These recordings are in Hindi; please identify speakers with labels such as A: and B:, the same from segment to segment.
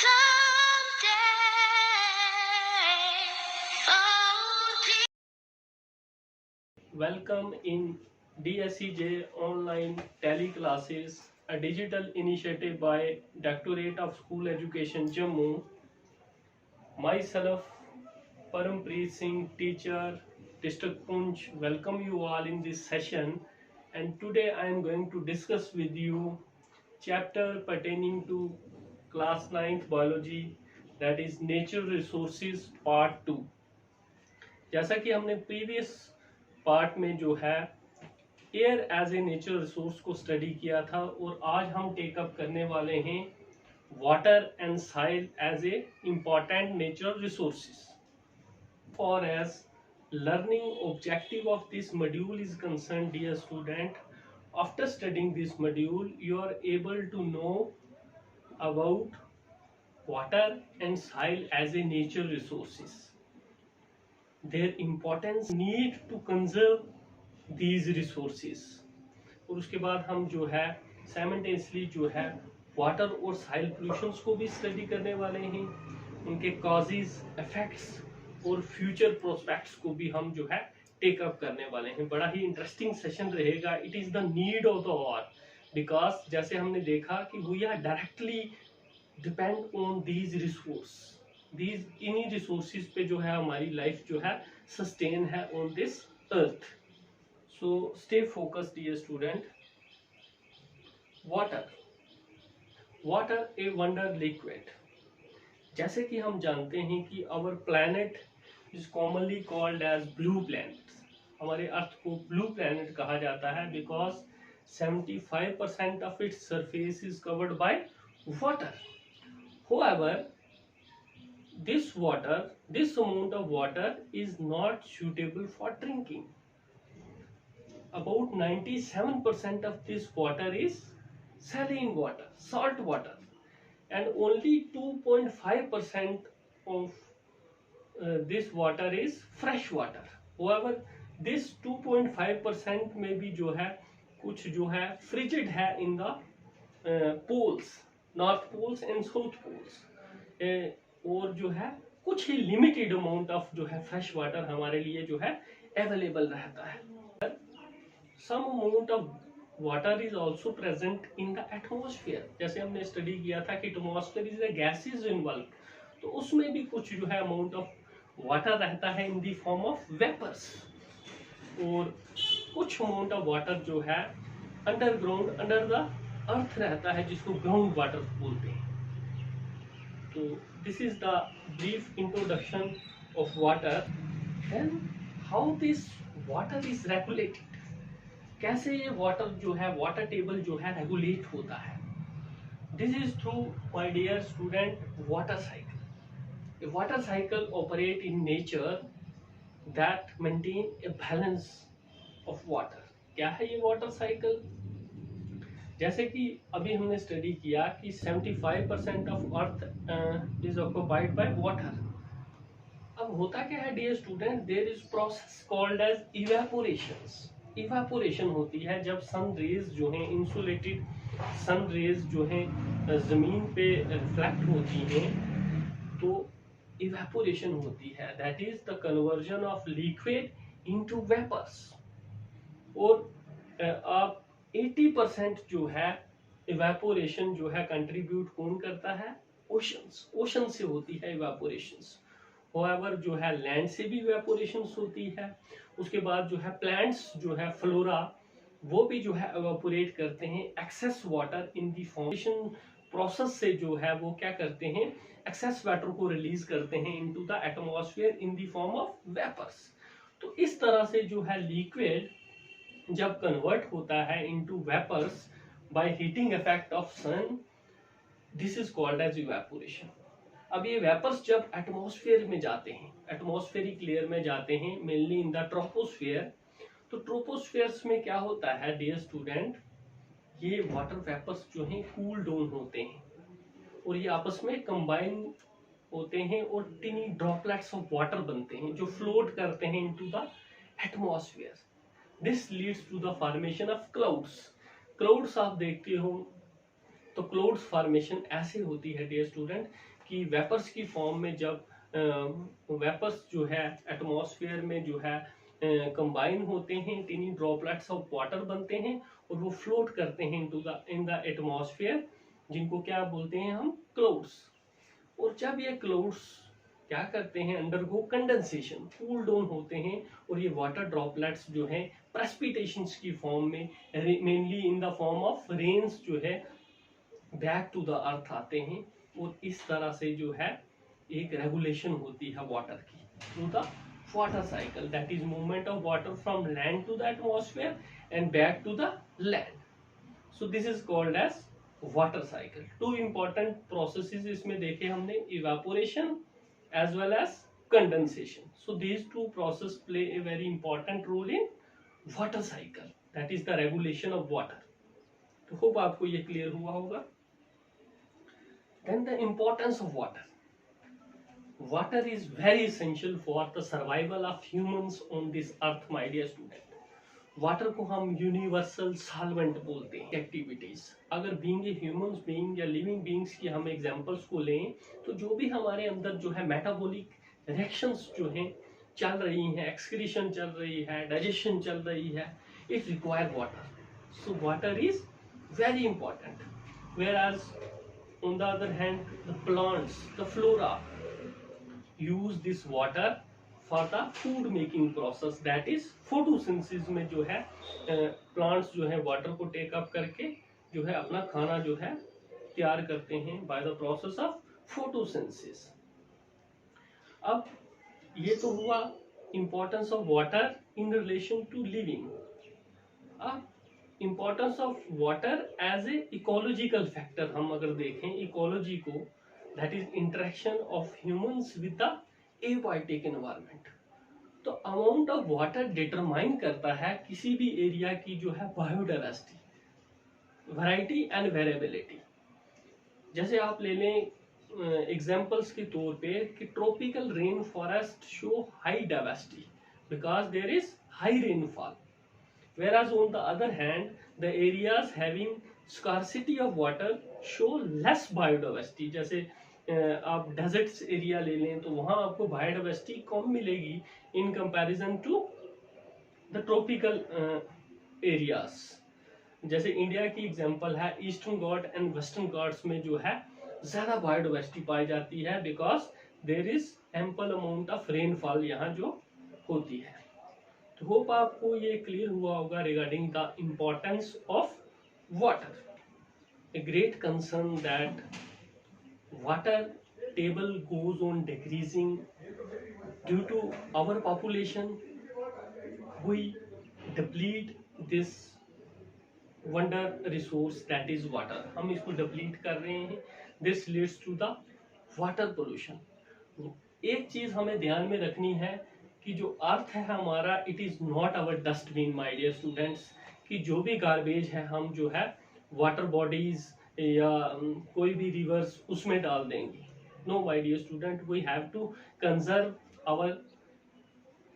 A: someday. Oh,
B: Welcome in DSEJ online tele classes, a digital initiative by Directorate of School Education Jammu. Myself, Parampreet Singh, teacher, District Poonch, welcome you all in this session. And today I am going to discuss with you chapter pertaining to class 9th biology, that is Natural Resources Part 2. जैसा कि हमने प्रीवियस पार्ट में जो है air as a natural resource को स्टडी किया था, और आज हम टेकअप करने वाले हैं water and soil as a important natural resources. For as learning objective of this module is concerned, dear student, after studying this module you are able to know about water and soil as a natural resources, their importance, need to conserve these resources. और उसके बाद हम जो है साइमल्टेनियसली जो है वाटर और साइल पोल्यूशंस को भी स्टडी करने वाले हैं, उनके कॉजेज, इफेक्ट्स और फ्यूचर प्रोस्पेक्ट्स को भी हम जो है टेकअप करने वाले हैं. बड़ा ही इंटरेस्टिंग सेशन रहेगा. It is the need of the hour, because जैसे हमने देखा कि we are directly depend on these resource, these इन्हीं रिसोर्सेज पे जो है हमारी लाइफ जो है सस्टेन है on this earth. So stay focused, dear student. Water a wonder liquid. जैसे कि हम जानते हैं कि our planet is commonly called as blue planet. हमारे अर्थ को blue planet कहा जाता है because 75% of its surface is covered by water. However, this amount of water is not suitable for drinking. About 97% of this water is saline water, salt water, and only 2.5% of this water is fresh water. However, this 2.5% में भी जो है कुछ जो है frigid है in the poles, north poles and south poles, और जो है कुछ ही limited amount of जो है fresh water हमारे लिए जो है available रहता है. Some amount of water is also present in the atmosphere. जैसे हमने स्टडी किया था कि atmosphere is a gases involved, तो उसमें भी कुछ जो है amount of water रहता है in the form of vapors, और कुछ amount of water जो है underground, under the earth रहता है, जिसको ground water बोलते हैं. तो this is the brief introduction of water. Then how this water is regulated, कैसे ये वाटर जो है वाटर टेबल जो है रेगुलेट होता है. This is through my dear student water cycle. A water cycle operate in nature that maintain a balance of water. क्या है ये वाटर साइकिल? जैसे कि अभी हमने स्टडी किया कि 75% of earth is occupied by water. अब होता क्या है dear student, there is process called as evaporations. Evaporation होती है जब सन रेज जो हैं, इंसुलेटेड सन रेज जो हैं जमीन पे रिफ्लेक्ट होती हैं, तो इवेपोरेशन होती है. That is the conversion of liquid into vapours. और आप 80% जो है इवेपोरेशन जो है कंट्रीब्यूट कौन करता है? ओशंस. ओशन से होती है इवेपोरेशंस. होएवर जो है लैंड से भी इवेपोरेशंस होती है. उसके बाद जो है प्लांट्स जो है फ्लोरा, वो भी जो है इवेपोरेट करते हैं excess water in the formation process से. जो है वो क्या करते हैं, एक्सेस वाटर को रिलीज करते हैं into the atmosphere in the form of vapours. तो इस तरह से जो है लिक्विड जब कन्वर्ट होता है into vapours by heating effect of sun, this is called as evaporation. अब ये वेपर्स जब एटमॉस्फेयर में जाते हैं, एटमॉस्फेरिक लेयर में जाते हैं, मेनली इन द ट्रोपोस्फेयर, तो ट्रोपोस्फेयर्स में क्या होता है डियर स्टूडेंट, ये वाटर वेपर्स जो हैं कूल डाउन होते हैं और ये आपस में कंबाइन होते हैं और टिनी ड्रॉपलेट्स ऑफ वाटर बनते हैं जो फ्लोट करते हैं into the atmosphere. This leads to the formation of clouds. Clouds आप देखते हो तो क्लाउड्स फॉर्मेशन ऐसे होती है डियर स्टूडेंट कि वेपर्स की फॉर्म में जब वेपर्स जो है एटमॉस्फेयर में जो है कंबाइन होते हैं, टिनी ड्रॉपलेट्स ऑफ वाटर बनते हैं और वो फ्लोट करते हैं इन द एटमॉस्फेयर, जिनको क्या बोलते हैं हम, क्लाउड्स। और जब ये क्लाउड्स क्या करते हैं, अंडरगो कंडेंसेशन, कूल डाउन होते हैं और ये वाटर ड्रॉपलेट्स जो है प्रेसिपिटेशंस की फॉर्म में, mainly in the form of rains जो है बैक टू द अर्थ आते हैं। और इस तरह से जो है एक रेगुलेशन होती है वाटर की through the water cycle, that is movement of water from land to the atmosphere and back to the land. So this is called as water cycle. Two important processes इसमें देखे हमने, evaporation as well as condensation. So these two processes play a very important role in water cycle, that is the regulation of water. तो hope आपको ये clear हुआ होगा. Then the importance of water. Water is very essential for the survival of humans on this earth, my dear student. Water को हम यूनिवर्सल सॉल्वेंट बोलते हैं। एक्टिविटीज, अगर बीइंग ए ह्यूमंस बीइंग या लिविंग बीइंग्स की हम एग्जांपल्स को लें तो जो भी हमारे अंदर जो है मेटाबॉलिक रिएक्शंस जो हैं चल रही हैं, एक्सक्रीशन चल रही है, डाइजेशन चल रही है, it require water. So water is very important. Whereas on the other hand the plants, the flora use this water for the food making process, that is photosynthesis में जो है प्लांट्स जो है वाटर को टेक अप करके जो है अपना खाना जो है तैयार करते हैं by the process of photosynthesis. अब ये तो हुआ importance of water in relation to living. अब importance of water as a ecological factor हम अगर देखें इकोलॉजी को, that is interaction of humans with the abiotic environment. तो अमाउंट ऑफ वाटर डिटरमाइन करता है किसी भी एरिया की जो है बायोडाइवर्सिटी, वैरायटी एंड वेरिएबिलिटी। जैसे आप ले लें एग्जांपल्स के तौर पे कि tropical rain forest show high diversity because there is high rainfall, whereas on the other hand the areas having scarcity of water show less biodiversity। जैसे आप डेजर्ट्स एरिया ले लें तो वहां आपको बायोडाइवर्सिटी कम मिलेगी in comparison to the tropical areas. जैसे इंडिया की एग्जांपल है eastern Ghat and western Ghats में जो है ज्यादा बायोडाइवर्सिटी पाई जाती है because there is ample amount of rainfall यहाँ जो होती है। तो होप आपको ये क्लियर हुआ होगा regarding the importance of water. A great concern that water table goes on decreasing due to our population. We deplete this wonder resource that is water, हम इसको deplete कर रहे हैं। This leads to the water pollution। एक चीज हमें ध्यान में रखनी है कि जो अर्थ है हमारा, it is not our dustbin my dear students, कि जो भी गार्बेज है हम जो है वाटर बॉडीज या कोई भी रिवर्स उसमें डाल देंगे। No my dear student, we have to conserve our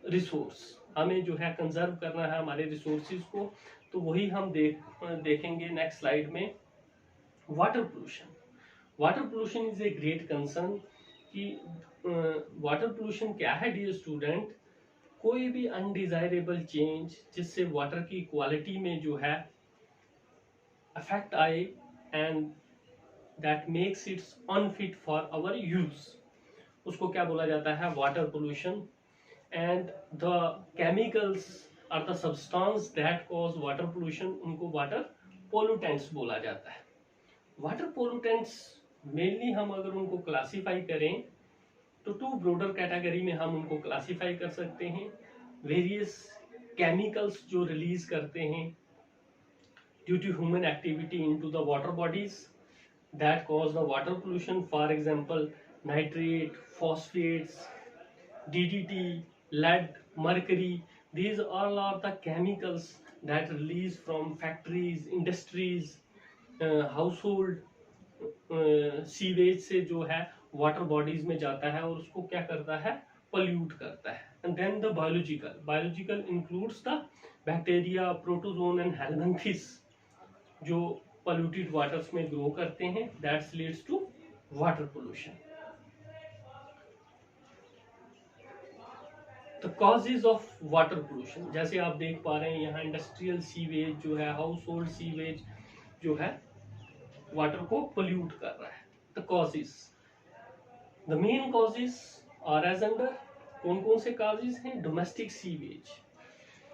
B: resource. हमें जो है कंजर्व करना है हमारे रिसोर्सेज को। तो वही हम देखेंगे नेक्स्ट स्लाइड में। Water pollution, water pollution is a great concern. कि वाटर पोल्यूशन क्या है डियर स्टूडेंट, कोई भी अनडिजायरेबल चेंज जिससे वाटर की क्वालिटी में जो है अफेक्ट आए and that makes it unfit for our use, उसको क्या बोला जाता है, water pollution. And the chemicals are the substance that cause water pollution, उनको वाटर पोल्यूटेंट्स बोला जाता है। वाटर पोल्यूटेंट्स मेनली हम अगर उनको क्लासीफाई करें तो टू ब्रॉडर कैटेगरी में हम उनको क्लासीफाई कर सकते हैं। वेरियस केमिकल्स जो रिलीज करते हैं due to human activity into the water bodies that cause the water pollution, for example nitrate, phosphates, DDT, lead, mercury, these all are the chemicals that release from factories, industries, household sewage से जो है वाटर बॉडीज में जाता है और उसको क्या करता है, पोल्यूट करता है। And then the biological includes the bacteria, protozoan and helminths जो पोल्यूटेड वाटर्स में ग्रो करते हैं, that's leads to water pollution. The causes of water pollution, जैसे आप देख पा रहे हैं यहाँ इंडस्ट्रियल सीवेज जो है, हाउस होल्ड सीवेज जो है वाटर को पोल्यूट कर रहा है। The causes, the main causes are as under, कौन कौन से कॉजेज हैं? डोमेस्टिक सीवेज,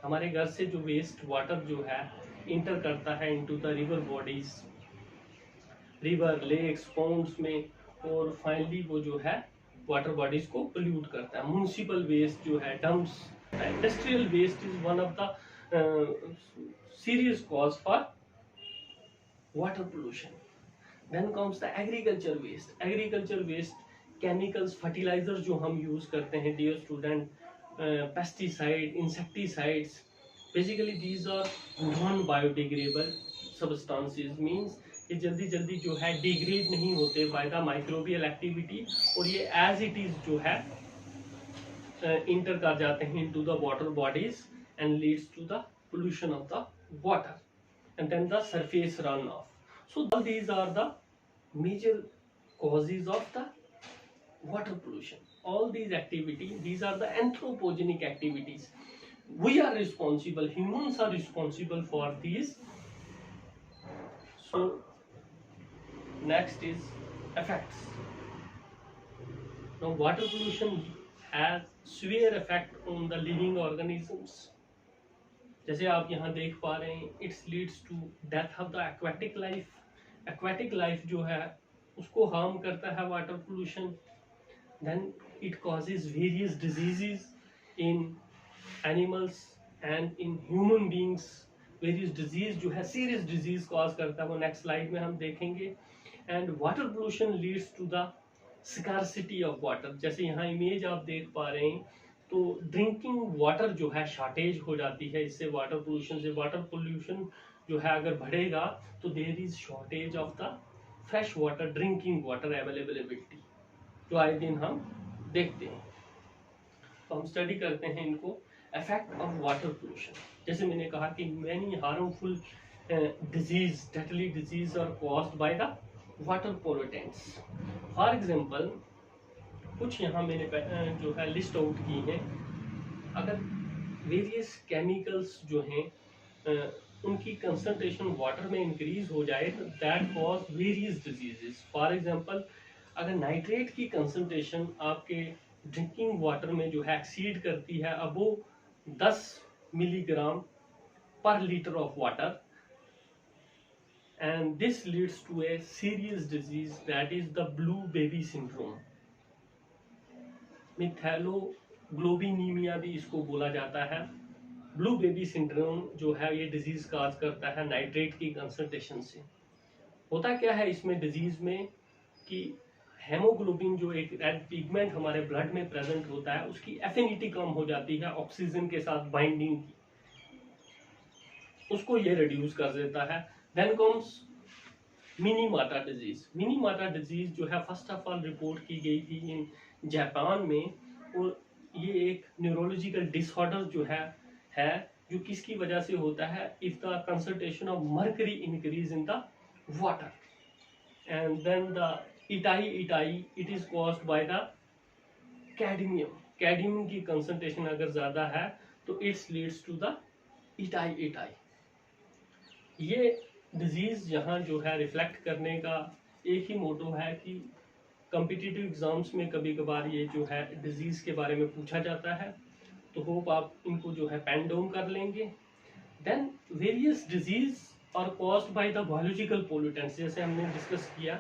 B: हमारे घर से जो वेस्ट वाटर जो है इंटर करता है into the river bodies, river, lakes, ponds में, और फाइनली वो जो है वाटर बॉडीज को पोल्यूट करता है। म्युनिसिपल वेस्ट जो है, dumps, industrial waste is one of the serious cause for water pollution. Then comes the agriculture waste, agriculture waste, chemicals, fertiliser जो हम यूज करते हैं dear student, pesticide, insecticides, basically these are non biodegradable substances, means ये जल्दी जल्दी जो है डिग्रेड नहीं होते बाय द माइक्रोबियल एक्टिविटी, और ये एज इट इज जो है इंटर कर जाते हैं into the water bodies and leads to the pollution of the water and then the surface runoff. So all these are the major causes of the water pollution. All these activities, these are the anthropogenic activities. We are responsible, humans are responsible for these. So next is effects. Now water pollution has severe effect on the living organisms. जैसे आप यहाँ देख पा रहे हैं, it's leads to death of the aquatic life, aquatic life जो है उसको हार्म करता है water pollution. Then it causes various diseases in animals and in human beings, various disease जो है सीरियस डिजीज कॉज करता है, वो नेक्स्ट स्लाइड में हम देखेंगे। And water pollution leads to the scarcity of water, जैसे यहाँ इमेज आप देख पा रहे हैं, तो ड्रिंकिंग वाटर जो है शॉर्टेज हो जाती है इससे, वाटर पोल्यूशन से। वाटर पोल्यूशन जो है अगर बढ़ेगा तो there is shortage of the fresh water, drinking water availability, जो आए दिन हम देखते हैं। तो हम स्टडी करते हैं इनको, इफेक्ट ऑफ वाटर पोल्यूशन। जैसे मैंने कहा कि many harmful disease, deadly disease are caused by the water pollutants. For example कुछ यहाँ मैंने जो है लिस्ट आउट की है। अगर वेरियस केमिकल्स जो हैं उनकी कंसंट्रेशन वाटर में इंक्रीज हो जाए तो that cause various diseases. For example अगर नाइट्रेट की कंसंट्रेशन आपके ड्रिंकिंग वाटर में जो है एक्सीड करती है अबो 10 मिलीग्राम पर litre of water, and this leads to a serious disease that is the blue baby syndrome. मिथैलोग्लोबिनीमिया भी इसको बोला जाता है। ब्लू बेबी सिंड्रोम जो है ये डिजीज काज करता है नाइट्रेट की कंसंट्रेशन से। होता क्या है इसमें डिजीज में कि हेमोग्लोबिन जो एक रेड पिगमेंट हमारे ब्लड में प्रेजेंट होता है उसकी एफिनिटी कम हो जाती है ऑक्सीजन के साथ बाइंडिंग की, उसको ये रिड्यूस कर देता है। Then comes Minamata disease. Minamata disease जो है फर्स्ट ऑफ ऑल रिपोर्ट की गई थी इन जापान में, और ये एक न्यूरोलॉजिकल डिसऑर्डर जो है जो किसकी वजह से होता है, if the concentration of mercury increase in the water. And then the itai it is caused by the cadmium. Cadmium की कंसंट्रेशन अगर ज्यादा है तो it's leads to the itai. ये डिजीज यहाँ जो है रिफ्लेक्ट करने का एक ही मोटो है कि कॉम्पिटिटिव एग्जाम्स में कभी कभार ये जो है डिजीज के बारे में पूछा जाता है, तो होप आप इनको जो है पेन डाउन कर लेंगे। Then various disease are caused by the biological pollutants. जैसे हमने डिस्कस किया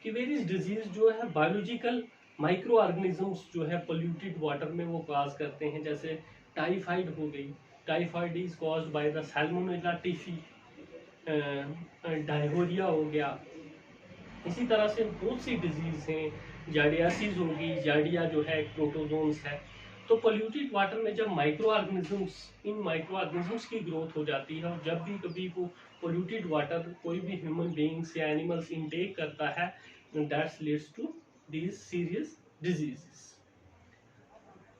B: कि वेरियस डिजीज जो है बायोलॉजिकल माइक्रो ऑर्गेनिजम्स जो है पोल्यूटेड वाटर में वो कॉज करते हैं। जैसे टाइफाइड हो गई, typhoid is caused by the Salmonella typhi, diarrhoea हो गया। इसी तरह से बहुत सी डिजीज हैं, जार्डियासिस होगी, जार्डिया जो है एक प्रोटोजोन्स है। तो पोल्यूटेड वाटर में जब माइक्रो ऑर्गेनिजम्स, इन माइक्रो ऑर्गेनिजम्स की ग्रोथ हो जाती है, और जब भी कभी वो पोल्यूटेड वाटर कोई भी ह्यूमन बीइंग्स या एनिमल्स इनटेक करता है, that leads to these serious diseases.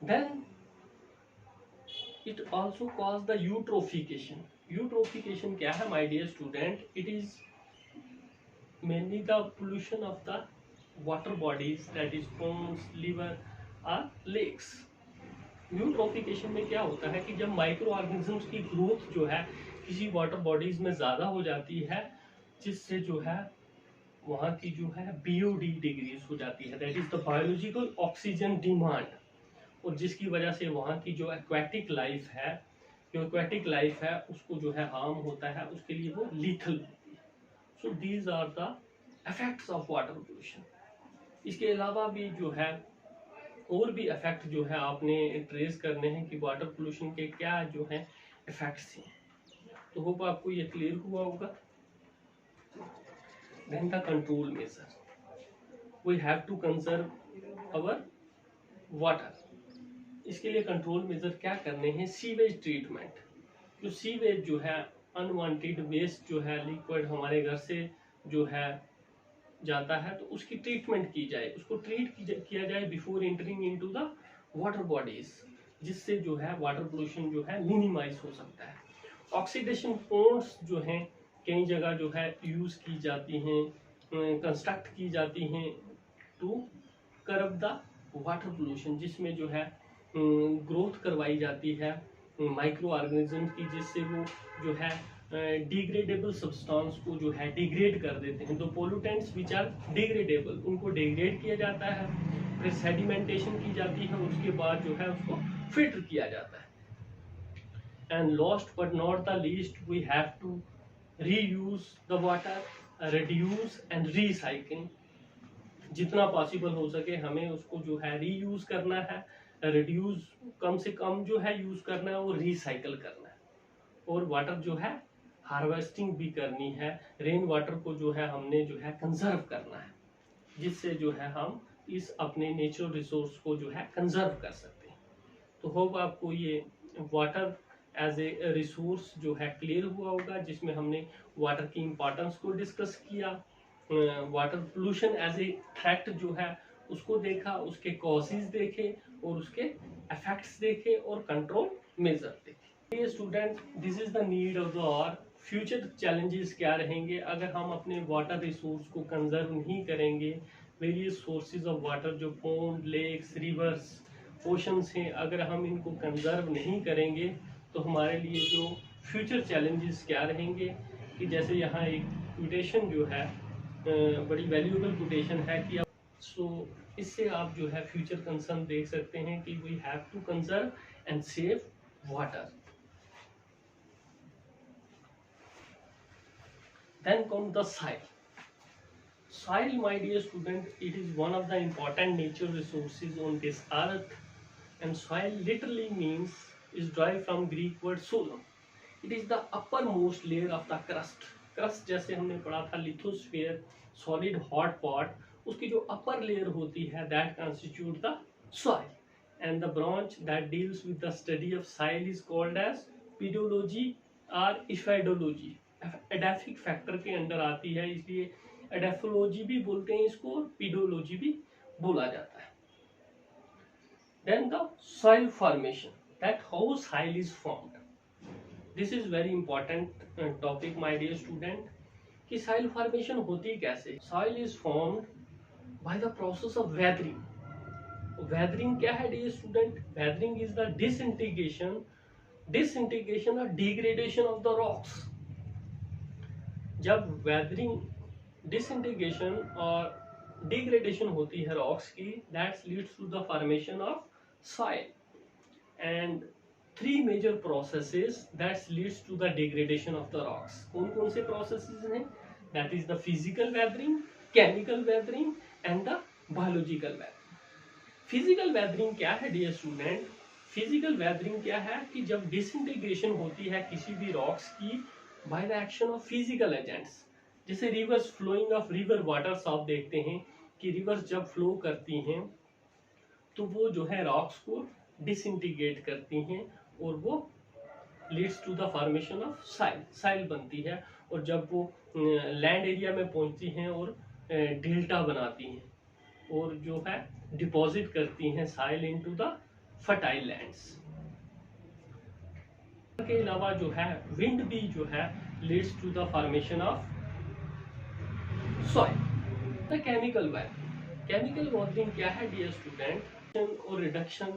B: Then it also cause the eutrophication. Eutrophication क्या है my dear student? It is mainly the pollution of the water bodies, that is ponds, river or lakes. Eutrophication में क्या होता है कि जब माइक्रो ऑर्गेनिजम्स की ग्रोथ जो है किसी वाटर बॉडीज में ज़्यादा हो जाती है, जिससे जो है वहाँ की जो है BOD डिक्रीज हो जाती है, that is the biological oxygen demand, और जिसकी वजह से वहाँ की जो एक्वेटिक लाइफ है, उसको जो है हार्म होता है, उसके लिए वो लीथल होती है। So these are the effects of water pollution. इसके अलावा भी जो है और भी इफेक्ट जो है आपने ट्रेस करने हैं कि वाटर पोल्यूशन के क्या जो है इफेक्ट्स हैं। तो होप आपको ये क्लियर हुआ होगा। Then the control measure, we have to conserve our water. इसके लिए कंट्रोल मेजर क्या करने हैं? Sewage treatment. जो सीवेज जो है अनवांटेड वेस्ट जो है लिक्विड हमारे घर से जो है जाता है, तो उसकी ट्रीटमेंट की जाए, उसको ट्रीट किया जाए before entering into the water bodies, जिससे जो है वाटर पोल्यूशन जो है मिनिमाइज हो सकता है। ऑक्सीडेशन पोन्स जो हैं कई जगह जो है यूज की जाती हैं, कंस्ट्रक्ट की जाती हैं to curb the water pollution, जिसमें जो है ग्रोथ करवाई जाती है माइक्रो ऑर्गेनिज्म की, जिससे वो जो है डिग्रेडेबल सब्सटेंस को जो है डिग्रेड कर देते हैं। तो पोल्यूटेंट्स विच आर डिग्रेडेबल, उनको डिग्रेड किया जाता है, फिर सेडिमेंटेशन की जाती है, उसके बाद जो है उसको फिल्टर किया जाता है। And last but not the least, we have to reuse the water, reduce and recycle. जितना पॉसिबल हो सके हमें उसको जो है रीयूज करना है, रिड्यूस कम से कम जो है यूज करना है, और रिसाइकल करना है, और वाटर जो है हार्वेस्टिंग भी करनी है। रेन वाटर को जो है हमने जो है कंजर्व करना है, जिससे जो है हम इस अपने नेचुरल रिसोर्स को जो है कंजर्व कर सकते हैं। तो होप आपको ये वाटर एज ए रिसोर्स जो है क्लियर हुआ होगा, जिसमें हमने वाटर की इम्पोर्टेंस को डिस्कस किया, water pollution as a threat जो है उसको देखा, उसके कॉजेज देखे, और उसके इफेक्ट्स देखे, और कंट्रोल मेजर देखे। Student, this is the need of the hour. Future challenges क्या रहेंगे अगर हम अपने वाटर रिसोर्स को कंजर्व नहीं करेंगे? वेरियस सोर्सेज ऑफ वाटर जो पॉन्ड, लेक्स, रिवर्स, ओशंस हैं, अगर हम इनको कंजर्व नहीं करेंगे तो हमारे लिए जो फ्यूचर चैलेंजेस क्या रहेंगे? कि जैसे यहाँ एक क्वोटेशन जो है बड़ी वैल्यूएबल क्वोटेशन है कि इससे आप जो है फ्यूचर कंसर्न देख सकते हैं कि we have to conserve and save water. Then comes the soil. Soil, my dear student, it is one of the important natural resources on this earth, and soil literally means is derived from Greek word solum. It is the uppermost layer of the crust. Crust जैसे हमने पढ़ा था lithosphere, solid hot pot, उसकी जो upper layer होती है that constitute the soil, and the branch that deals with the study of soil is called as pedology or ephydology. Edaphic factor के अंडर आती है, इसलिए एडाफोलॉजी भी बोलते हैं इसको, और पीडोलॉजी भी बोला जाता है। Then the soil formation, that how soil is formed. This is very important topic my dear student, कि सॉइल फॉर्मेशन होती कैसे? Soil is formed by the process of weathering. Weathering क्या है dear student? Weathering is the disintegration और डिग्रेडेशन ऑफ द रॉक्स। जब वेदरिंग, डिसइंटीग्रेशन और डिग्रेडेशन होती है रॉक्स की, that leads to the formation of soil, and 3 major processes that leads to the degradation of the rocks. कौन कौन से प्रोसेसेस हैं? That is the physical weathering, chemical weathering and the biological weathering. Physical weathering क्या है डियर स्टूडेंट? फिजिकल वेदरिंग क्या है कि जब डिसइंटीग्रेशन होती है किसी भी रॉक्स की by the action of physical agents, जैसे rivers flowing of river waters आप देखते हैं कि रिवर्स जब फ्लो करती हैं तो वो जो है रॉक्स को डिसइंटीग्रेट करती हैं, और वो leads to the formation of soil बनती है, और जब वो लैंड एरिया में पहुंचती हैं और डेल्टा बनाती हैं, और जो है डिपॉजिट करती हैं soil into the fertile lands. के अलावा जो है विंड भी जो है leads to the formation of soil. The chemical weathering, chemical weathering क्या है डियर स्टूडेंट? और रिडक्शन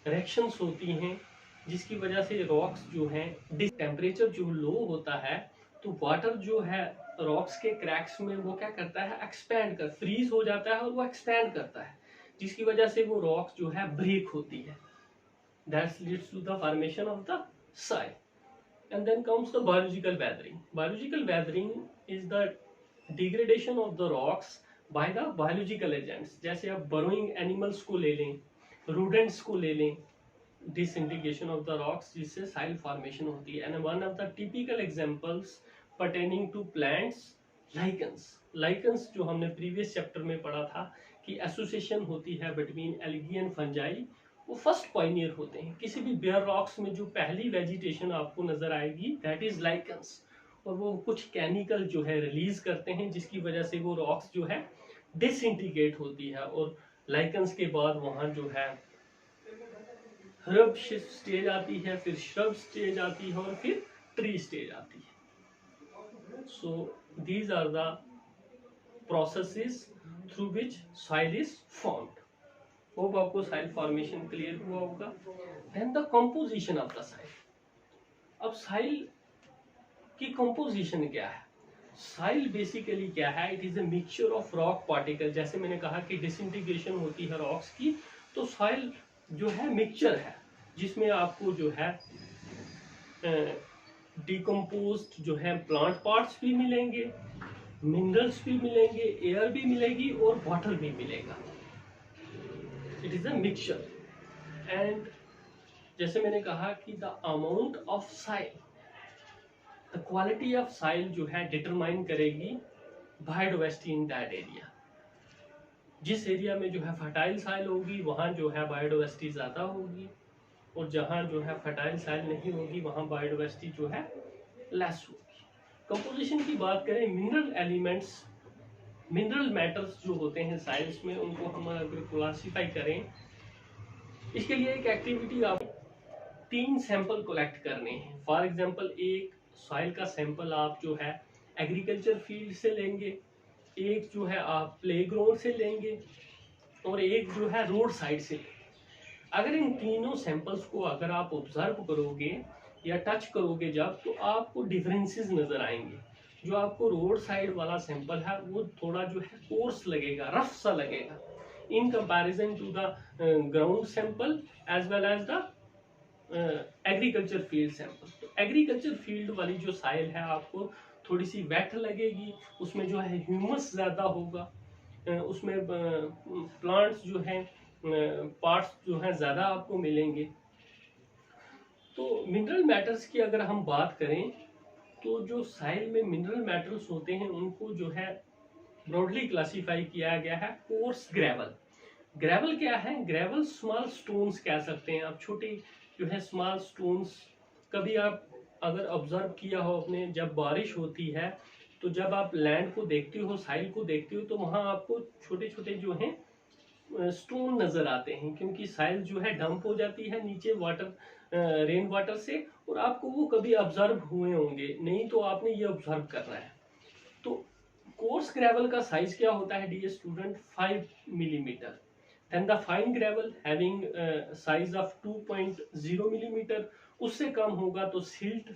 B: रिएक्शंस होती हैं जिसकी वजह से रॉक्स जो हैं, टेम्परेचर जो लो होता है तो वाटर जो है रॉक्स के क्रैक्स में वो क्या करता है, एक्सपैंड कर फ्रीज हो जाता है और वो एक्सपैंड करता है, जिसकी वजह से वो रॉक्स जो है ब्रेक होती है. That leads to the formation of the soil. And then comes the biological weathering. Biological weathering is the degradation of the rocks by the biological agents. जैसे आप burrowing animals को ले लें, rodents को ले लें, disintegration of the rocks जिससे soil formation होती है. And one of the typical examples pertaining to plants, lichens. Lichens जो हमने previous chapter में पढ़ा था कि association होती है between algae and fungi. वो फर्स्ट पायनियर होते हैं. किसी भी बेयर रॉक्स में जो पहली वेजिटेशन आपको नजर आएगी दैट इज लाइकन्स, और वो कुछ केमिकल जो है रिलीज करते हैं जिसकी वजह से वो रॉक्स जो है डिसइंटीग्रेट होती है, और लाइकन्स के बाद वहाँ जो है हर्ब स्टेज आती है, फिर श्रब स्टेज आती है और फिर ट्री स्टेज आती है. So these are the processes through which soil is formed. Hope आपको साइल फॉर्मेशन क्लियर हुआ होगा. Then the composition of the soil. अब साइल की कंपोजिशन क्या है? साइल बेसिकली क्या है? It is a mixture of rock particle. जैसे मैंने कहा कि डिसइंटीग्रेशन होती है रॉक्स की, तो साइल जो है मिक्सचर है जिसमें आपको जो है डिकम्पोज्ड जो है प्लांट पार्ट्स भी मिलेंगे, मिनरल्स भी मिलेंगे, एयर भी मिलेगी और वाटर भी मिलेगा. It is a mixture. And जैसे मैंने कहा कि the amount of soil, the quality of soil जो है डिटरमाइन करेगी बायोडाइवर्सिटी इन दैट एरिया. जिस एरिया में जो है फर्टाइल साइल होगी वहाँ जो है बायोडाइवर्सिटी ज़्यादा होगी, और जहाँ जो है फर्टाइल साइल नहीं होगी वहाँ बायोडाइवर्सिटी जो है लेस होगी. कंपोजिशन की बात करें, मिनरल एलिमेंट्स, मिनरल मैटर्स जो होते हैं साइल्स में, उनको हम अगर क्लासीफाई करें, इसके लिए एक एक्टिविटी, आप 3 सैंपल कलेक्ट करने हैं. फॉर एग्जांपल एक सॉइल का सैंपल आप जो है एग्रीकल्चर फील्ड से लेंगे, एक जो है आप प्लेग्राउंड से लेंगे, और एक जो है रोड साइड से लेंगे. अगर इन तीनों सैंपल्स को अगर आप ऑब्जर्व करोगे या टच करोगे जब, तो आपको डिफरेंसेस नजर आएंगे. जो आपको रोड साइड वाला सैंपल है वो थोड़ा जो है कोर्स लगेगा, रफ सा लगेगा in comparison to the ground sample as well as the agriculture field sample. तो एग्रीकल्चर फील्ड वाली जो साइल है आपको थोड़ी सी वेट लगेगी, उसमें जो है ह्यूमस ज्यादा होगा, उसमें प्लांट्स जो हैं पार्ट्स जो हैं ज्यादा आपको मिलेंगे. तो मिनरल मैटर्स की अगर हम बात करें तो जो साइल में मिनरल मैटर्स होते हैं उनको जो है ब्रॉडली क्लासिफाई किया गया है. Course gravel. ग्रेवल क्या है? ग्रेवल स्मॉल स्टोन्स कह सकते हैं आप, छोटे जो है स्मॉल स्टोन्स. कभी आप अगर ऑब्जर्व किया हो अपने, जब बारिश होती है तो जब आप लैंड को देखते हो, साइल को देखते हो, तो वहाँ आपको छोटे छोटे जो हैं स्टोन नजर आते हैं, क्योंकि साइल जो है डंप हो जाती है नीचे वाटर, रेन वाटर से, और आपको वो कभी ऑब्जर्व हुए होंगे, नहीं तो आपने ये ऑब्जर्व करना है. तो कोर्स ग्रेवल का साइज क्या होता है dear student? 5 millimetre. Then the fine gravel having size of 2.0 millimetre. उससे कम होगा तो सिल्ट,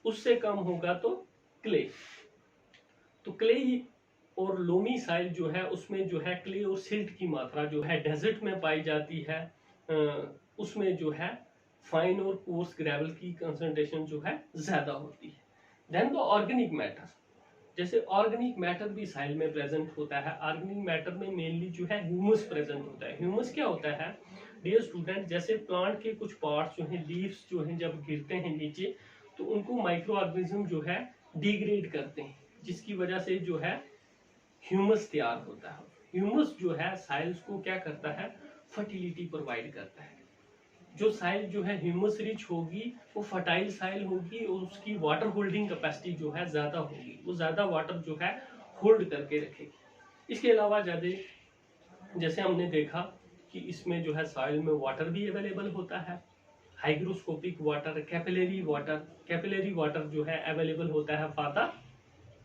B: उससे कम होगा तो क्ले. तो क्ले और लोमी साइल जो है उसमें जो है क्ले और सिल्ट की मात्रा जो है डेजर्ट में पाई जाती है, उसमें जो है फाइन और कोर्स ग्रेवल की कंसंट्रेशन जो है ज्यादा होती है. Then the organic matter. जैसे ऑर्गेनिक मैटर भी साइल में प्रेजेंट होता है. ऑर्गेनिक मैटर में मेनली जो है ह्यूमस प्रेजेंट होता है. ह्यूमस क्या होता है डियर स्टूडेंट? जैसे प्लांट के कुछ पार्ट्स जो हैं, लीव्स जो हैं, जब गिरते हैं नीचे तो उनको माइक्रो ऑर्गेनिज्म जो है डिग्रेड करते हैं, जिसकी वजह से जो है ह्यूमस तैयार होता है. ह्यूमस जो है साइल्स को क्या करता है? फर्टिलिटी प्रोवाइड करता है. जो साइल जो है ह्यूमस रिच होगी वो फर्टाइल साइल होगी, और उसकी वाटर होल्डिंग कैपेसिटी जो है ज्यादा होगी, वो ज्यादा वाटर जो है होल्ड करके रखेगी. इसके अलावा ज्यादा जैसे हमने देखा कि इसमें जो है सॉइल में वाटर भी अवेलेबल होता है, हाइग्रोस्कोपिक वाटर, कैपिलरी वाटर जो है अवेलेबल होता है for the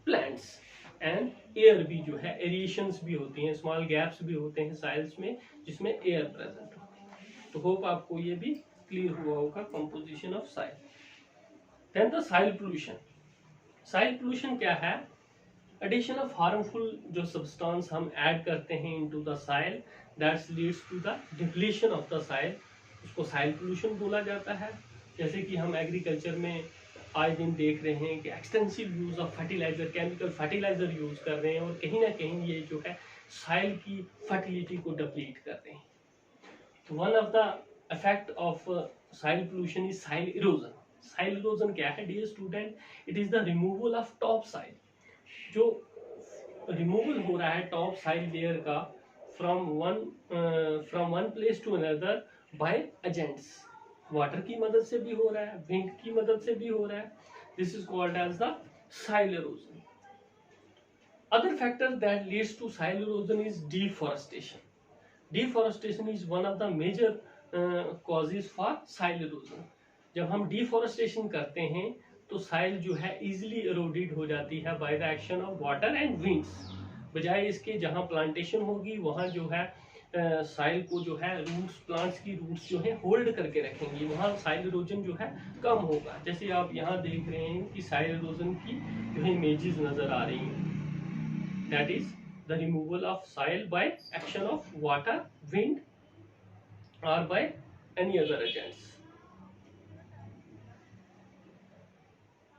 B: plants. And air भी जो है, एरिएशंस भी होती हैं, स्मॉल गैप्स भी होते हैं साइल्स में जिसमें एयर प्रेजेंट होती है. तो होप आपको ये भी क्लियर हुआ होगा composition of soil. Then the soil pollution. Soil pollution क्या है? एडिशन ऑफ हार्मफुल जो सब्सटेंस हम ऐड करते हैं into the soil that leads to the depletion of the soil, उसको साइल पोल्यूशन बोला जाता है। जैसे कि हम एग्रीकल्चर में आज दिन देख रहे हैं कि extensive use of fertiliser, chemical fertiliser use कर रहे हैं और कहीं ना कहीं ये जो है साइल की फर्टिलिटी को डिप्लीट कर रहे हैं। तो one of the effect of soil pollution is soil erosion. Soil erosion क्या है dear student? It is the removal of top soil, जो रिमूवल हो रहा है टॉप साइल लेयर का from one place to another by agents. Water की मदद से भी हो रहा है, विंड की मदद से भी हो रहा है। This is called as the soil erosion. Other factor that leads to soil erosion is deforestation. Deforestation is one of the major causes for soil erosion. जब हम डिफॉरेस्टेशन करते हैं तो साइल जो है इजिली इरोडेड हो जाती है bye the action of water and winds. बजाय इसके जहां प्लांटेशन होगी वहां जो है साइल को जो है रूट्स, प्लांट्स की रूट्स जो है होल्ड करके रखेंगी, वहां साइल इरोजन जो है कम होगा। जैसे आप यहाँ देख रहे हैं कि साइल इरोजन की जो है इमेजेस नजर आ रही हैं। That is the removal of soil by action of water, wind और by any other agents.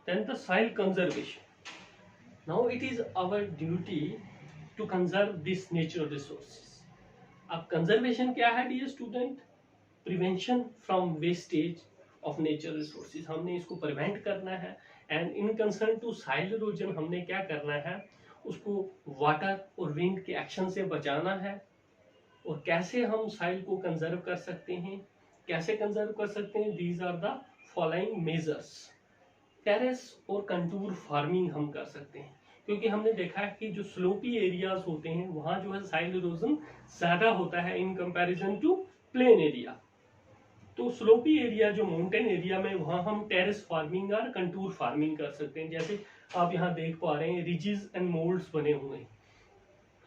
B: Then the soil conservation. Now it is our duty to conserve these natural resources. अब कंजर्वेशन क्या है dear student? Prevention from wastage of natural resources. हमने इसको प्रिवेंट करना है। And in concern to soil erosion हमने क्या करना है? उसको वाटर और विंड के एक्शन से बचाना है। और कैसे हम साइल को कंजर्व कर सकते हैं? कैसे कंजर्व कर सकते हैं? These are the following measures. Terrace और कंटूर फार्मिंग हम कर सकते हैं, क्योंकि हमने देखा है कि जो स्लोपी एरियाज होते हैं वहां जो है साइल इरोजन ज्यादा होता है in comparison to plain area. तो स्लोपी एरिया जो माउंटेन एरिया में वहां हम टेरेस फार्मिंग और कंटूर फार्मिंग कर सकते हैं। जैसे आप यहाँ देख पा रहे हैं रिजेस एंड मोल्ड्स बने हुए हैं,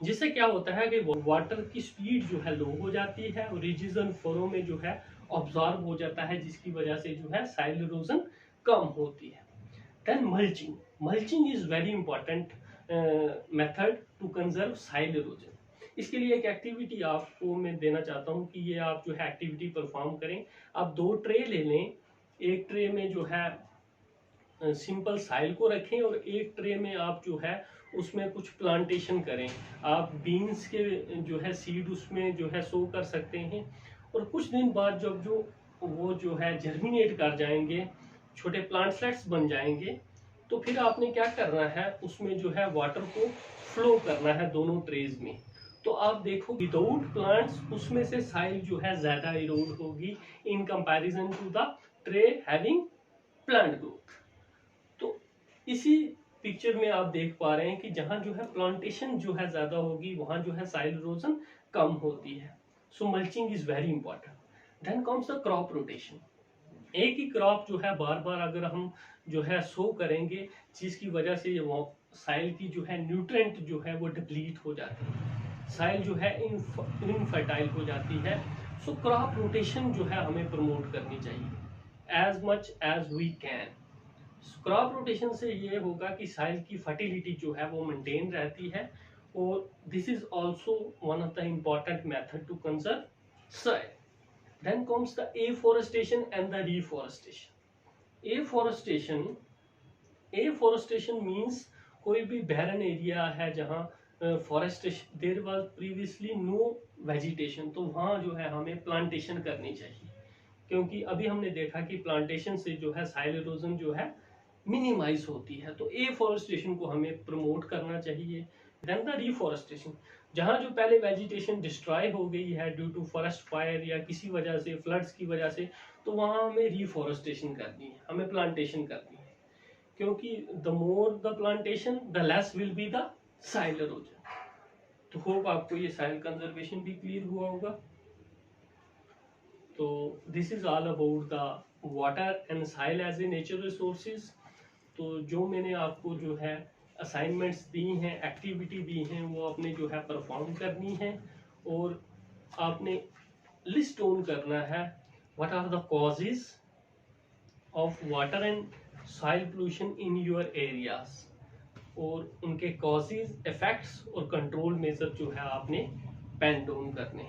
B: जिससे क्या होता है कि वाटर की स्पीड जो है लो हो जाती है और रिजेस एंड फरो में जो है ऑब्जॉर्ब हो जाता है, जिसकी वजह से जो है साइल इरोजन कम होती है। Then mulching. Mulching is very important method to conserve soil erosion. इसके लिए एक एक्टिविटी आपको मैं देना चाहता हूँ कि ये आप जो है एक्टिविटी परफॉर्म करें। आप 2 ट्रे ले लें, एक ट्रे में जो है सिंपल साइल को रखें और एक ट्रे में आप जो है उसमें कुछ प्लांटेशन करें। आप बीन्स के जो है सीड उसमें जो है सो कर सकते हैं और कुछ दिन बाद जब जो वो जो है जर्मिनेट कर जाएंगे, छोटे प्लांटलेट्स बन जाएंगे, तो फिर आपने क्या करना है? उसमें जो है वाटर को फ्लो करना है दोनों ट्रेज में। तो आप देखो विदाउट प्लांट्स उसमें से साइल जो है ज्यादा इरोड होगी in comparison to the tray having plant growth. तो इसी पिक्चर में आप देख पा रहे हैं कि जहां जो है प्लांटेशन जो है ज्यादा होगी वहां जो है साइल इरोजन कम होती है। So mulching is very important. Then comes the crop rotation. एक ही क्रॉप जो है बार बार अगर हम जो है सो करेंगे, जिसकी वजह से साइल की जो है न्यूट्रिएंट जो है वो डिप्लीट हो जाती है, साइल जो है इनफर्टाइल हो जाती है। सो क्रॉप रोटेशन जो है हमें प्रमोट करनी चाहिए as much as we can. Crop rotation से ये होगा कि साइल की फर्टिलिटी जो है वो मेंटेन रहती है और this is also one of the important method to conserve soil. Then comes the afforestation and the reforestation. Afforestation means कोई भी barren area है जहाँ forestation there was previously no vegetation, तो वहाँ जो है हमें plantation करनी चाहिए, क्योंकि अभी हमने देखा कि plantation से जो है soil erosion जो है मिनिमाइज होती है। तो एफॉरेस्टेशन को हमें प्रमोट करना चाहिए। देन द रिफॉरेस्टेशन, जहां जो पहले वेजिटेशन डिस्ट्रॉय हो गई है ड्यू टू फॉरेस्ट फायर या किसी वजह से फ्लड्स की वजह से, तो वहां हमें रिफॉरेस्टेशन करनी है, हमें प्लांटेशन करनी है, क्योंकि the more the plantation the less will be the soil erosion. तो होप आपको ये साइल कंजर्वेशन भी क्लियर हुआ होगा। तो this is all about the water and soil as a natural resources. तो जो मैंने आपको जो है असाइनमेंट्स दी हैं, एक्टिविटी दी हैं, वो आपने जो है परफॉर्म करनी है और आपने लिस्ट डाउन करना है what are the causes of water and soil pollution in your areas, और उनके कॉजेज, इफेक्ट्स और कंट्रोल मेजर जो है आपने पेन डाउन करने।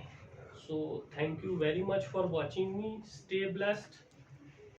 B: So thank you very much for watching me, stay blessed.